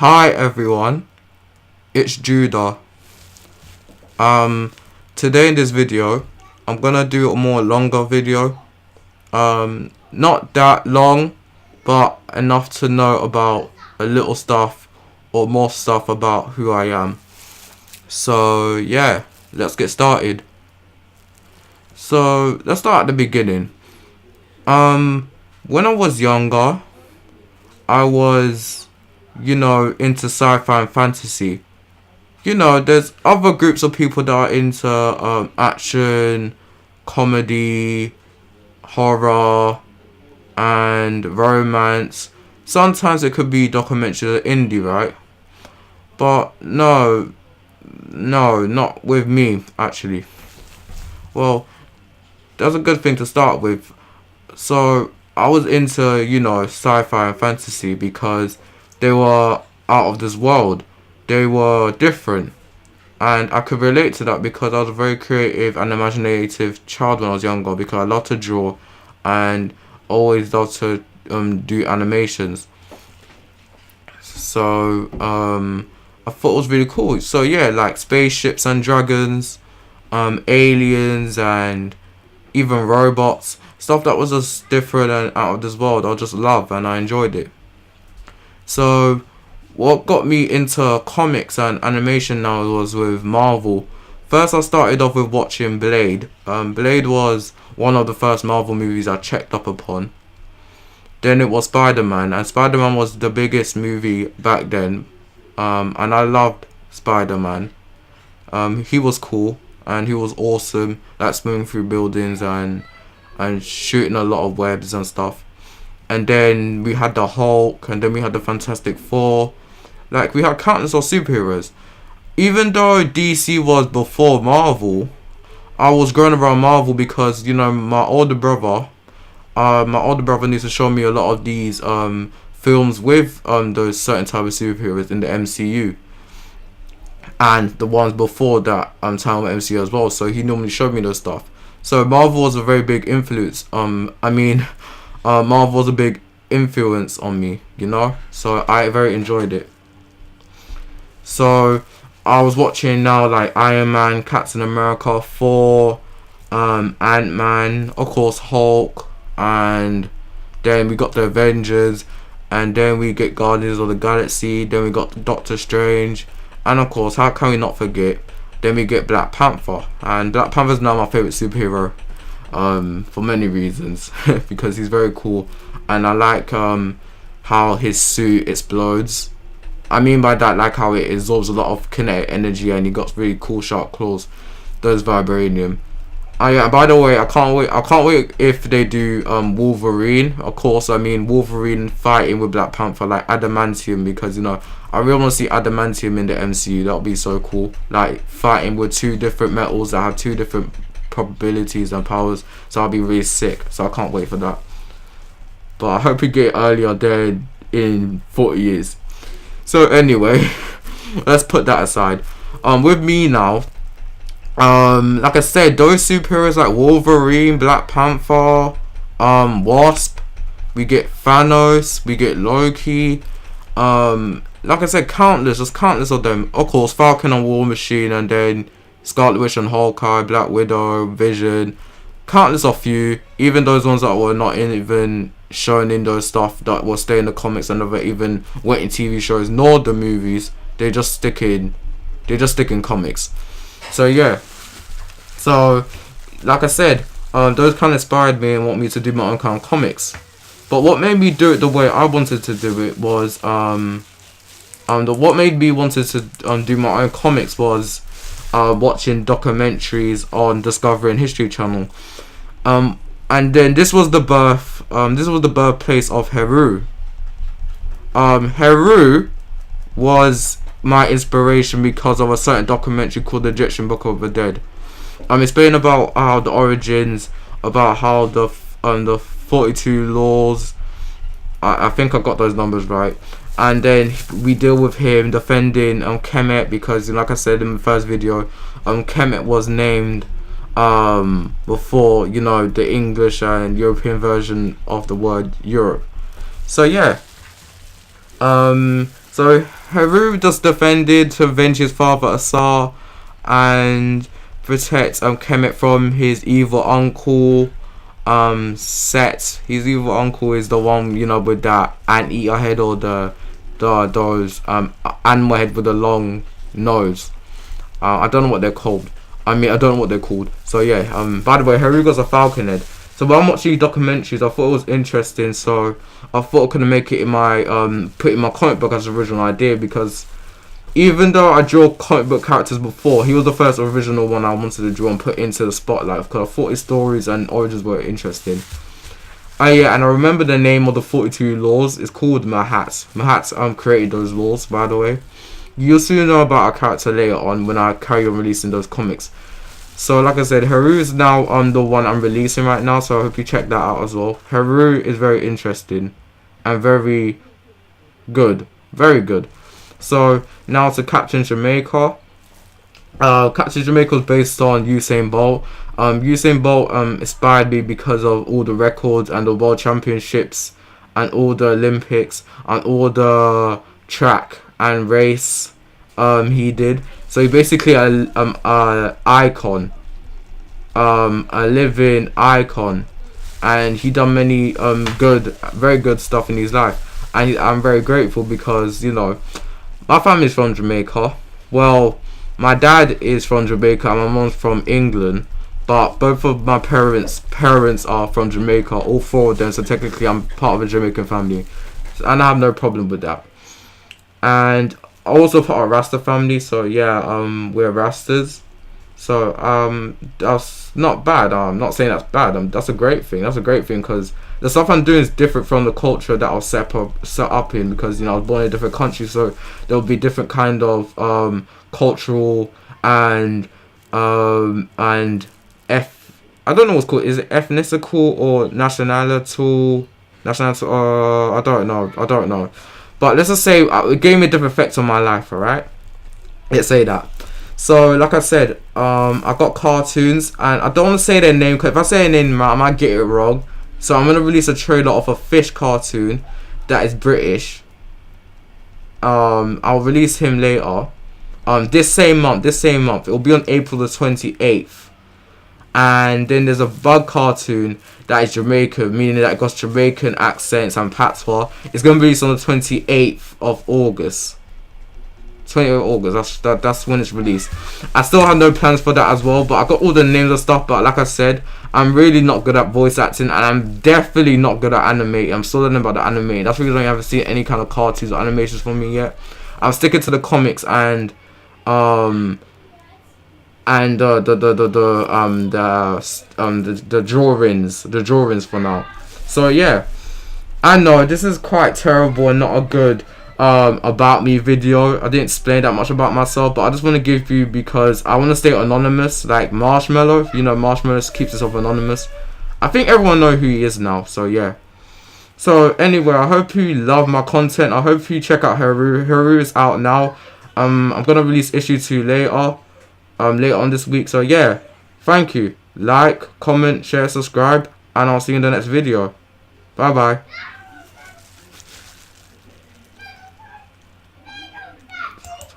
Hi everyone, it's Judah. Today in this video, I'm gonna do a more longer video. Not that long, but enough to know about a little stuff or more stuff about who I am. So yeah, let's get started. So let's start at the beginning. When I was younger, I was, into sci-fi and fantasy. There's other groups of people that are into action, comedy, horror, and romance. Sometimes it could be documentary or indie, right? But no, not with me, actually. Well, that's a good thing to start with. So, I was into, sci-fi and fantasy because they were out of this world. They were different. And I could relate to that because I was a very creative and imaginative child when I was younger because I loved to draw and always loved to do animations. So, I thought it was really cool. So, yeah, like spaceships and dragons, aliens and even robots. Stuff that was just different and out of this world. I just loved and I enjoyed it. So, what got me into comics and animation now was with Marvel. First, I started off with watching Blade. Blade was one of the first Marvel movies I checked up upon. Then it was Spider-Man, and Spider-Man was the biggest movie back then. And I loved Spider-Man. He was cool and he was awesome, like swimming through buildings and shooting a lot of webs and stuff. And then we had the Hulk, and then we had the Fantastic Four. Like, we had countless of superheroes. Even though DC was before Marvel, I was growing around Marvel because, my older brother needs to show me a lot of these films with those certain type of superheroes in the MCU. And the ones before that time of MCU as well. So he normally showed me those stuff. So Marvel was a very big influence. Marvel was a big influence on me, So I very enjoyed it. So I was watching now like Iron Man, Captain America, Thor, Ant-Man, of course Hulk, and then we got the Avengers, and then we get Guardians of the Galaxy, then we got Doctor Strange, and of course, how can we not forget, then we get Black Panther. And Black Panther is now my favourite superhero, for many reasons, because he's very cool, and I like how his suit explodes. I mean by that, like how it absorbs a lot of kinetic energy, and he got really cool sharp claws, those vibranium. Yeah, by the way, I can't wait if they do Wolverine. Of course, Wolverine fighting with Black Panther, like adamantium, because I really want to see adamantium in the MCU. That would be so cool, like fighting with two different metals that have two different probabilities and powers. So I'll be really sick. So I can't wait for that. But I hope we get earlier there in 40 years. So anyway, let's put that aside. With me now, like I said, those superheroes like Wolverine, Black Panther, Wasp, we get Thanos, we get Loki, like I said, countless of them. Of course, Falcon and War Machine, and then Scarlet Witch and Hawkeye, Black Widow, Vision, countless of few, even those ones that were not even shown in those stuff that will stay in the comics and never even went in TV shows nor the movies. They just stick in comics. So yeah, so like I said, those kind of inspired me and want me to do my own kind of comics. But what made me do it the way I wanted to do it was what made me wanted to do my own comics was watching documentaries on Discovery and History Channel. And then this was the birthplace of Heru. Heru was my inspiration because of a certain documentary called The Egyptian Book of the Dead. Explaining about how the origins, about how the 42 laws, I think I got those numbers right, and then we deal with him defending Kemet, because like I said in the first video, Kemet was named before the English and European version of the word Europe. So yeah, So Haru just defended to avenge his father Asar and protect Kemet from his evil uncle Set. His evil uncle is the one, you know, with that anteater head, or those animal head with a long nose. I don't know what they're called. I don't know what they're called. So yeah, by the way, Haruga's a falcon head. So when I'm watching documentaries, I thought it was interesting. So I thought I could make it in my put in my comic book as an original idea, because even though I drew comic book characters before, he was the first original one I wanted to draw and put into the spotlight, because I thought his stories and origins were interesting. Yeah, and I remember the name of the 42 laws. It's called Mahats. Mahats created those laws, by the way. You'll soon know about our character later on when I carry on releasing those comics. So like I said, Haru is now the one I'm releasing right now, so I hope you check that out as well. Haru is very interesting and very good. Very good. So now to Captain Jamaica. Captain Jamaica is based on Usain Bolt. Usain Bolt inspired me because of all the records and the world championships and all the Olympics and all the track and race he did. So he's basically a icon, a living icon, and he done many very good stuff in his life, and I'm very grateful because, you know, my family's from Jamaica. Well, my dad is from Jamaica and my mom's from England, but both of my parents are from Jamaica, all four of them. So technically, I'm part of a Jamaican family, and I have no problem with that. And also part of Rasta family, so yeah, we're Rastas. So that's not bad. I'm not saying that's bad. That's a great thing. That's a great thing, because the stuff I'm doing is different from the culture that I was set up in, because, you know, I was born in a different country, so there'll be different kind of cultural and I don't know what's called. Is it ethnicical or nationality? I don't know. But let's just say it gave me a different effect on my life, alright? Let's say that. So, like I said, I got cartoons, and I don't want to say their name, because if I say their name, I might get it wrong. So, I'm going to release a trailer of a fish cartoon that is British. I'll release him later. This same month. It will be on April the 28th. And then there's a bug cartoon that is Jamaican, meaning that it got Jamaican accents and patois. It's going to be released on the 28th of August. 28th of August, that's when it's released. I still have no plans for that as well, but I got all the names and stuff. But like I said, I'm really not good at voice acting, and I'm definitely not good at animating. I'm still learning about the animating. That's the reason I haven't seen any kind of cartoons or animations from me yet. I'm sticking to the comics and the drawings for now. So yeah, I know this is quite terrible and not a good about me video. I didn't explain that much about myself, but I just want to give you, because I want to stay anonymous, like Marshmallow. You know, Marshmallow keeps himself anonymous. I think everyone knows who he is now, so yeah. So anyway, I hope you love my content. I hope you check out Haru. Haru is out now. I'm gonna release issue 2 later on this week. So yeah, thank you. Like, comment, share, subscribe, and I'll see you in the next video. Bye bye.